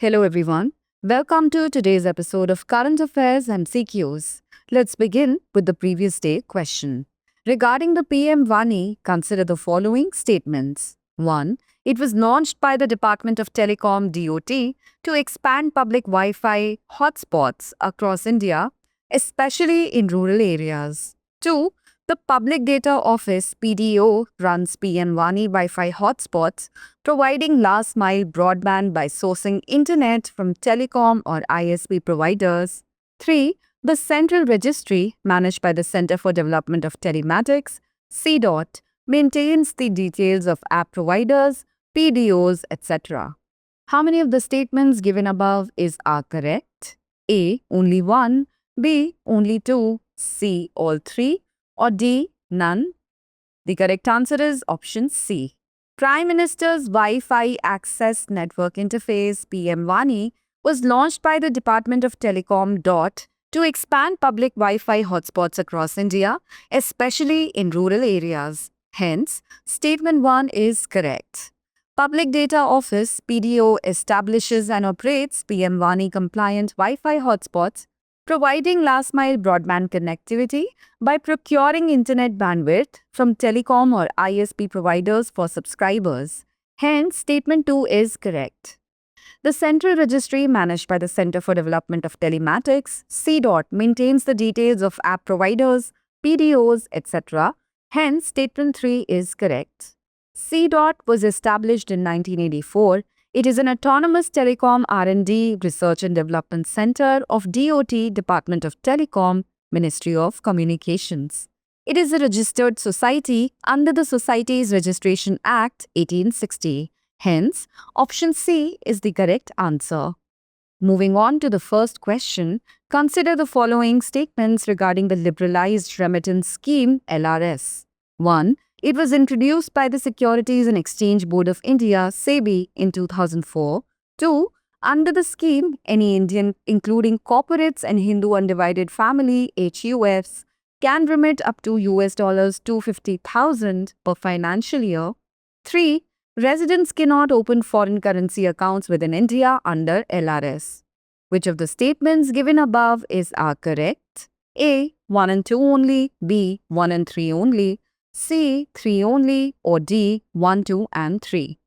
Hello, everyone. Welcome to today's episode of Current Affairs and CQs. Let's begin with the previous day question. Regarding the PM Vani, consider the following statements. 1. It was launched by the Department of Telecom DOT to expand public Wi Fi hotspots across India, especially in rural areas. 2. The Public Data Office PDO runs PM Vani Wi Fi hotspots, providing last mile broadband by sourcing internet from telecom or ISP providers. 3. The Central Registry, managed by the Center for Development of Telematics, CDOT, maintains the details of app providers, PDOs, etc. How many of the statements given above are correct? A. Only 1, B. Only 2, C. All 3, or D. None? The correct answer is option C. Prime Minister's Wi-Fi Access Network Interface PM Vani was launched by the Department of Telecom DOT to expand public Wi-Fi hotspots across India, especially in rural areas. Hence, statement 1 is correct. Public Data Office PDO establishes and operates PM Vani compliant Wi-Fi hotspots, providing last-mile broadband connectivity by procuring internet bandwidth from telecom or ISP providers for subscribers. Hence, statement 2 is correct. The Central Registry, managed by the Center for Development of Telematics, CDOT, maintains the details of app providers, PDOs, etc. Hence, statement 3 is correct. CDOT was established in 1984. It is an autonomous telecom R&D research and development center of DOT, Department of Telecom, Ministry of Communications. It is a registered society under the Societies Registration Act 1860. Hence, option C is the correct answer. Moving on to the first question, consider the following statements regarding the Liberalized Remittance Scheme LRS. 1. It was introduced by the Securities and Exchange Board of India, SEBI, in 2004. 2. Under the scheme, any Indian, including corporates and Hindu undivided family HUFs, can remit up to US $250,000 per financial year. 3. Residents cannot open foreign currency accounts within India under LRS. Which of the statements given above are correct? A. 1 and 2 only, B. 1 and 3 only, C. 3 only, or D. 1, 2 and 3.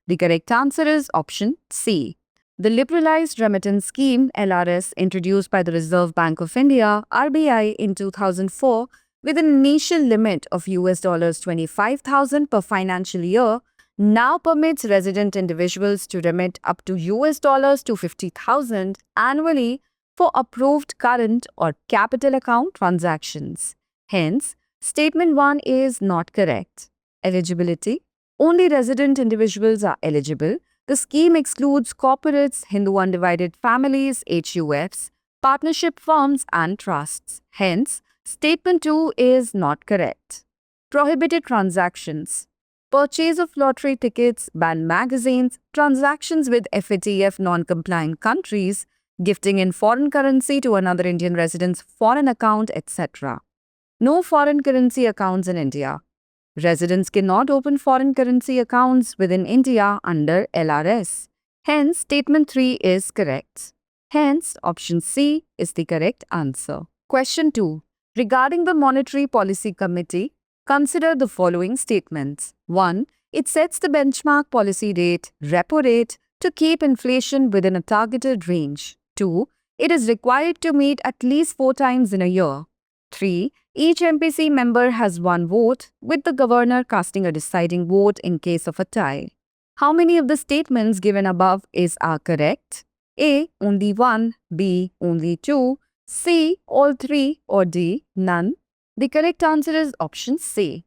The correct answer is option C. The Liberalized Remittance Scheme LRS, introduced by the Reserve Bank of India RBI in 2004 with an initial limit of US $25,000 per financial year, now permits resident individuals to remit up to US $250,000 annually for approved current or capital account transactions. Hence, statement 1 is not correct. Eligibility. Only resident individuals are eligible. The scheme excludes corporates, Hindu undivided families, HUFs, partnership firms and trusts. Hence, statement 2 is not correct. Prohibited transactions. Purchase of lottery tickets, banned magazines, transactions with FATF non-compliant countries, gifting in foreign currency to another Indian resident's foreign account, etc. No foreign currency accounts in India. Residents cannot open foreign currency accounts within India under LRS. Hence, statement 3 is correct. Hence, option C is the correct answer. Question 2. Regarding the Monetary Policy Committee, consider the following statements. 1. It sets the benchmark policy rate, repo rate, to keep inflation within a targeted range. 2. It is required to meet at least 4 times in a year. 3. Each MPC member has 1 vote, with the governor casting a deciding vote in case of a tie. How many of the statements given above are correct? A. Only 1, B. Only 2, C. All 3, or D. None? The correct answer is option C.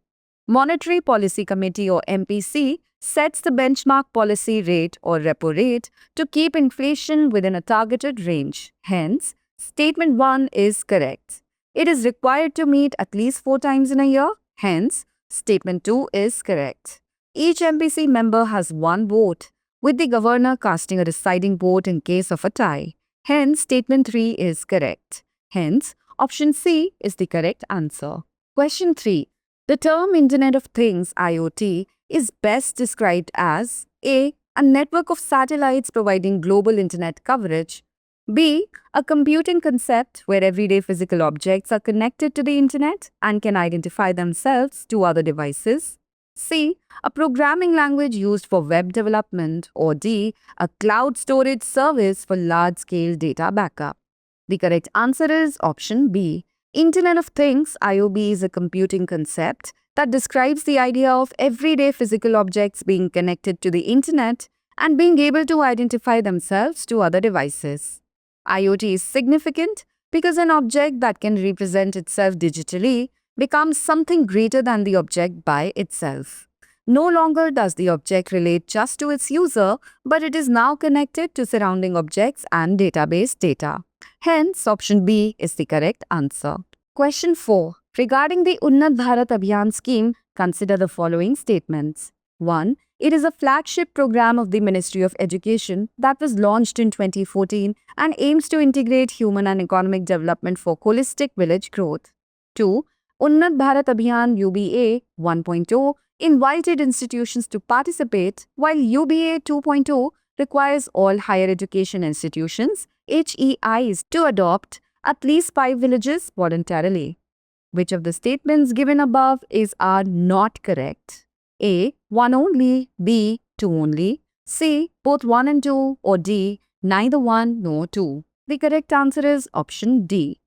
Monetary Policy Committee or MPC sets the benchmark policy rate or repo rate to keep inflation within a targeted range. Hence, statement 1 is correct. It is required to meet at least 4 times in a year. Hence, statement 2 is correct. Each MPC member has 1 vote, with the governor casting a deciding vote in case of a tie. Hence, statement 3 is correct. Hence, option C is the correct answer. Question 3. The term Internet of Things (IoT) is best described as A. a network of satellites providing global internet coverage. B. A computing concept where everyday physical objects are connected to the internet and can identify themselves to other devices. C. A programming language used for web development. Or D. A cloud storage service for large-scale data backup. The correct answer is option B. Internet of Things (IoT) is a computing concept that describes the idea of everyday physical objects being connected to the internet and being able to identify themselves to other devices. IoT is significant because an object that can represent itself digitally becomes something greater than the object by itself. No longer does the object relate just to its user, but it is now connected to surrounding objects and database data. Hence, option B is the correct answer. Question 4. Regarding the Unnat Bharat Abhiyan scheme, consider the following statements. 1. It is a flagship program of the Ministry of Education that was launched in 2014 and aims to integrate human and economic development for holistic village growth. 2. Unnat Bharat Abhiyan UBA 1.0 invited institutions to participate, while UBA 2.0 requires all higher education institutions (HEIs) to adopt at least 5 villages voluntarily. Which of the statements given above are not correct? A. 1 only, B. 2 only, C. both 1 and 2, or D. neither 1 nor 2. The correct answer is option D.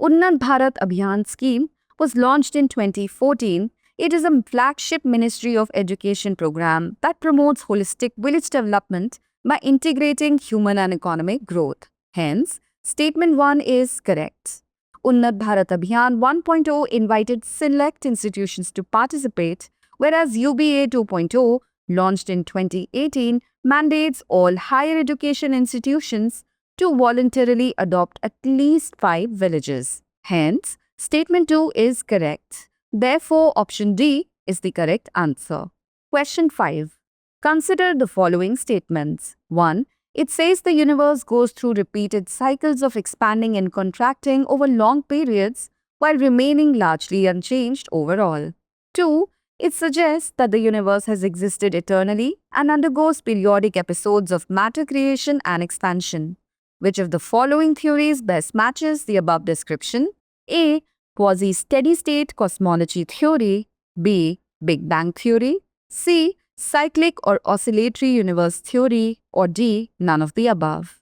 Unnat Bharat Abhiyan scheme was launched in 2014. It is a flagship Ministry of Education program that promotes holistic village development by integrating human and economic growth. Hence, statement 1 is correct. Unnat Bharat Abhiyan 1.0 invited select institutions to participate, whereas UBA 2.0, launched in 2018, mandates all higher education institutions to voluntarily adopt at least 5 villages. Hence, statement 2 is correct. Therefore, option D is the correct answer. Question 5. Consider the following statements. 1. It says the universe goes through repeated cycles of expanding and contracting over long periods while remaining largely unchanged overall. 2. It suggests that the universe has existed eternally and undergoes periodic episodes of matter creation and expansion. Which of the following theories best matches the above description? A. Quasi-steady-state cosmology theory. B. Big Bang theory. C. Cyclic or oscillatory universe theory. Or D. None of the above.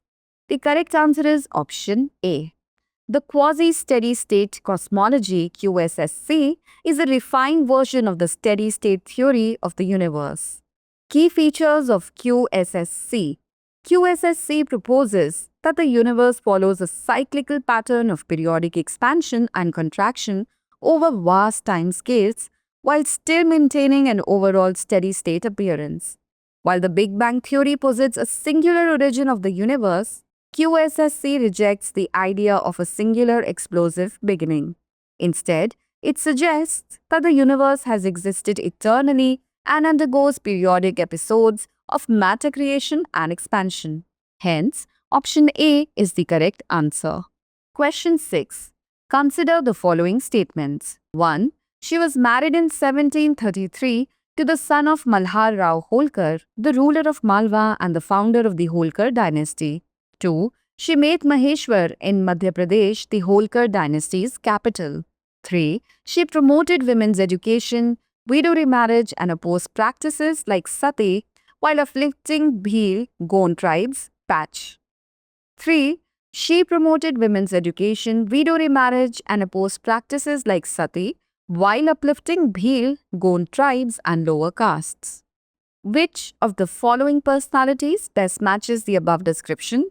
The correct answer is option A. The quasi-steady-state cosmology (QSSC) is a refined version of the steady-state theory of the universe. Key features of QSSC. QSSC proposes that the universe follows a cyclical pattern of periodic expansion and contraction over vast time scales while still maintaining an overall steady-state appearance. While the Big Bang theory posits a singular origin of the universe, QSSC rejects the idea of a singular explosive beginning. Instead, it suggests that the universe has existed eternally and undergoes periodic episodes of matter creation and expansion. Hence, option A is the correct answer. Question 6. Consider the following statements. 1. She was married in 1733 to the son of Malhar Rao Holkar, the ruler of Malwa and the founder of the Holkar dynasty. 2. She made Maheshwar in Madhya Pradesh the Holkar dynasty's capital. 3. She promoted women's education, widow remarriage and opposed practices like sati while afflicting Bhil, Gond tribes, Patch. 3. She promoted women's education, widow remarriage and opposed practices like sati while uplifting Bhil, Gond tribes and lower castes. Which of the following personalities best matches the above description?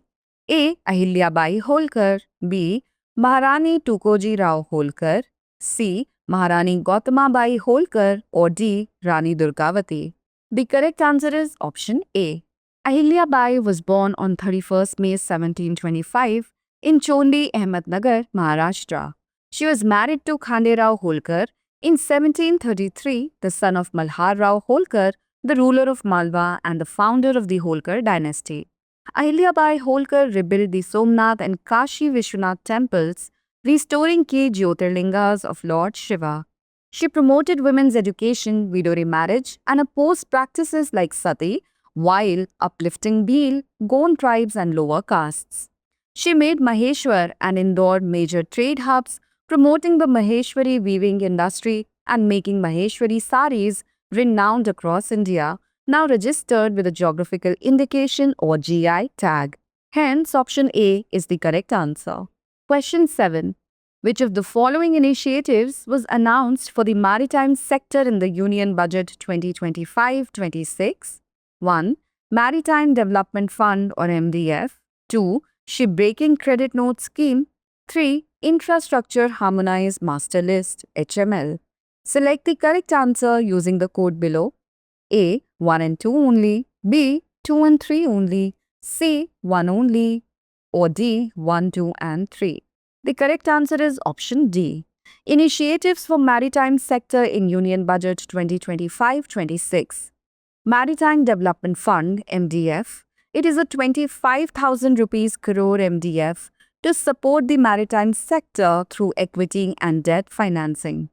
A. Ahilya Bai Holkar. B. Maharani Tukoji Rao Holkar. C. Maharani Gautama Bai Holkar. Or D. Rani Durgavati. The correct answer is option A. Ahilya Bai was born on 31st May 1725 in Chondi, Ahmednagar, Maharashtra. She was married to Khande Rao Holkar in 1733, the son of Malhar Rao Holkar, the ruler of Malwa and the founder of the Holkar dynasty. Ahilya Bai Holkar rebuilt the Somnath and Kashi Vishwanath temples, restoring key Jyotirlingas of Lord Shiva. She promoted women's education, widow remarriage, and opposed practices like sati while uplifting Bhil, Gond tribes and lower castes. She made Maheshwar and Indore major trade hubs, promoting the Maheshwari weaving industry and making Maheshwari saris renowned across India, now registered with a geographical indication or GI tag. Hence, option A is the correct answer. Question 7. Which of the following initiatives was announced for the maritime sector in the Union Budget 2025-26? 1. Maritime Development Fund or MDF. 2. Shipbreaking Credit Note Scheme. 3. Infrastructure Harmonized Master List HML. Select the correct answer using the code below. A. 1 and 2 only. B. 2 and 3 only. C. 1 only. Or D. 1, 2 and 3. The correct answer is option D. Initiatives for Maritime Sector in Union Budget 2025-26. Maritime Development Fund MDF. It is a 25,000 rupees crore MDF to support the maritime sector through equity and debt financing.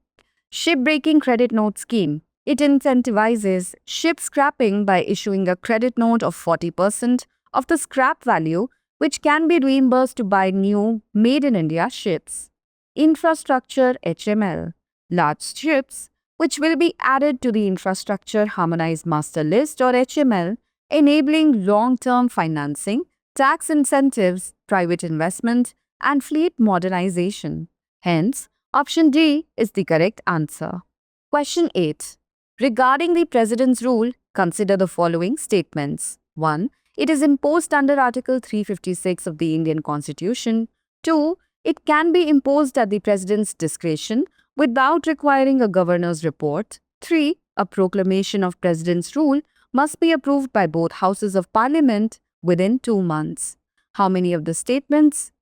Shipbreaking Credit Note Scheme. It incentivizes ship scrapping by issuing a credit note of 40% of the scrap value, which can be reimbursed to buy new Made in India ships. Infrastructure HML. Large ships, which will be added to the Infrastructure Harmonized Master List or HML, enabling long-term financing, tax incentives, private investment, and fleet modernization. Hence, option D is the correct answer. Question 8. Regarding the President's rule, consider the following statements. 1. It is imposed under Article 356 of the Indian Constitution. 2. It can be imposed at the President's discretion without requiring a governor's report. 3. A proclamation of President's rule must be approved by both Houses of Parliament within 2 months. How many of the statements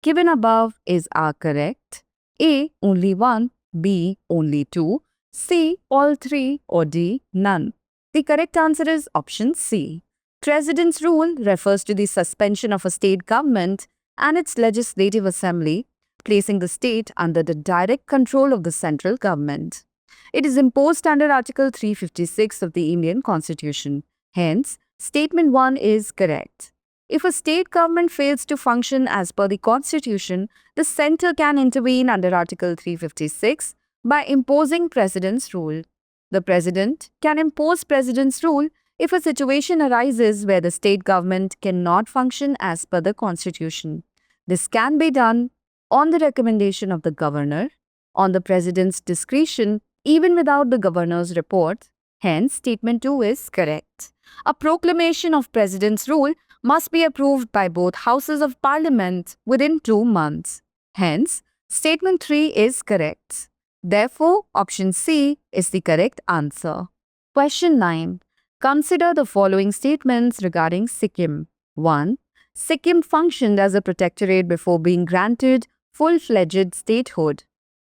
given above are correct? A. Only 1. B. Only 2. C. All 3. Or D. None. The correct answer is option C. President's rule refers to the suspension of a state government and its legislative assembly, placing the state under the direct control of the central government. It is imposed under Article 356 of the Indian Constitution. Hence, Statement 1 is correct. If a state government fails to function as per the Constitution, the centre can intervene under Article 356 by imposing President's rule. The President can impose President's rule if a situation arises where the state government cannot function as per the Constitution. This can be done on the recommendation of the Governor, on the President's discretion, even without the Governor's report. Hence, Statement 2 is correct. A proclamation of President's rule must be approved by both Houses of Parliament within 2 months. Hence, Statement 3 is correct. Therefore, option C is the correct answer. Question 9. Consider the following statements regarding Sikkim. 1. Sikkim functioned as a protectorate before being granted full-fledged statehood.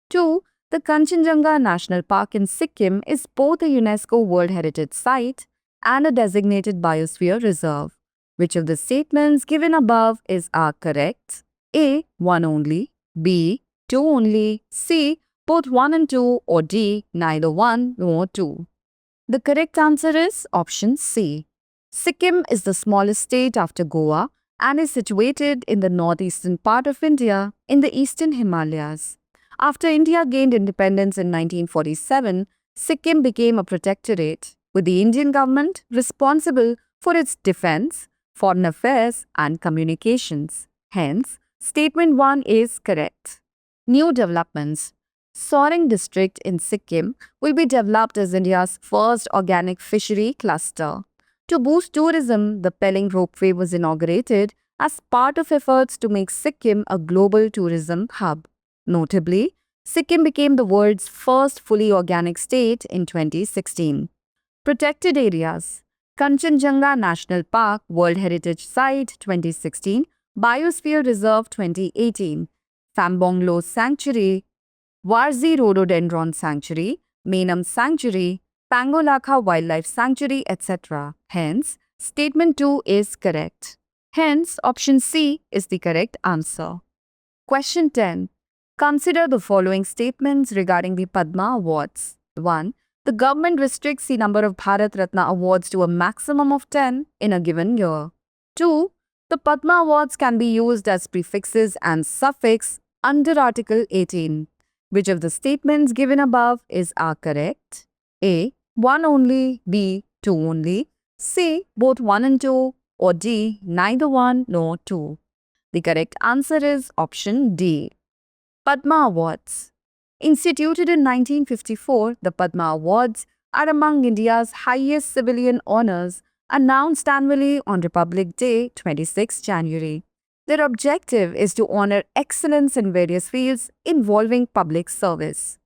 2. The Kanchenjunga National Park in Sikkim is both a UNESCO World Heritage Site and a designated biosphere reserve. Which of the statements given above are correct? A. 1 only. B. 2 only. C. Both 1 and 2. Or D. Neither 1 nor 2. The correct answer is option C. Sikkim is the smallest state after Goa and is situated in the northeastern part of India in the eastern Himalayas. After India gained independence in 1947, Sikkim became a protectorate, with the Indian government responsible for its defense, foreign affairs and communications. Hence, Statement 1 is correct. New developments. Soaring district in Sikkim will be developed as India's first organic fishery cluster. To boost tourism, the Pelling Ropeway was inaugurated as part of efforts to make Sikkim a global tourism hub. Notably, Sikkim became the world's first fully organic state in 2016. Protected areas. Kanchenjunga National Park World Heritage Site 2016, Biosphere Reserve 2018, Fambonglo Sanctuary, Warzi Rhododendron Sanctuary, Menam Sanctuary, Pangolakha Wildlife Sanctuary, etc. Hence, Statement 2 is correct. Hence, option C is the correct answer. Question 10. Consider the following statements regarding the Padma Awards. 1. The government restricts the number of Bharat Ratna awards to a maximum of 10 in a given year. 2. The Padma Awards can be used as prefixes and suffix under Article 18. Which of the statements given above are correct? A. 1 only, B. 2 only, C. Both 1 and 2, or D. Neither 1 nor 2. The correct answer is option D. Padma Awards. Instituted in 1954, the Padma Awards are among India's highest civilian honors, announced annually on Republic Day, 26 January. Their objective is to honor excellence in various fields involving public service.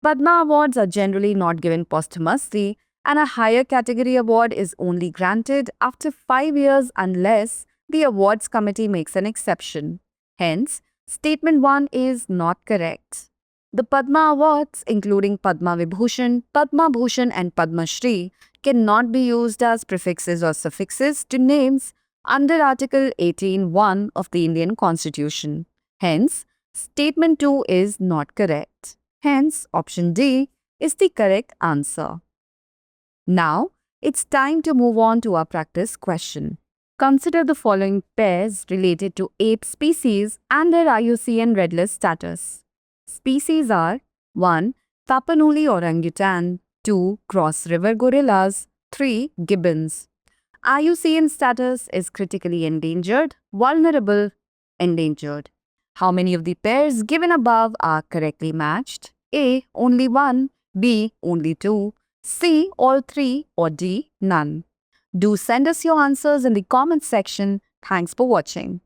Padma Awards are generally not given posthumously, and a higher category award is only granted after 5 years unless the awards committee makes an exception. Hence, statement 1 is not correct. The Padma Awards, including Padma Vibhushan, Padma Bhushan and Padma Shri, cannot be used as prefixes or suffixes to names under Article 18(1) of the Indian Constitution. Hence, statement 2 is not correct. Hence, option D is the correct answer. Now, it's time to move on to our practice question. Consider the following pairs related to ape species and their IUCN Red List status. Species are 1. Tapanuli orangutan, 2. Cross River gorillas, 3. Gibbons. IUCN status is critically endangered, vulnerable, endangered. How many of the pairs given above are correctly matched? A. Only 1, B. Only 2, C. All 3, or D. None. Do send us your answers in the comments section. Thanks for watching.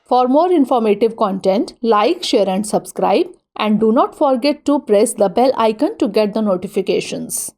For more informative content, like, share and subscribe, and do not forget to press the bell icon to get the notifications.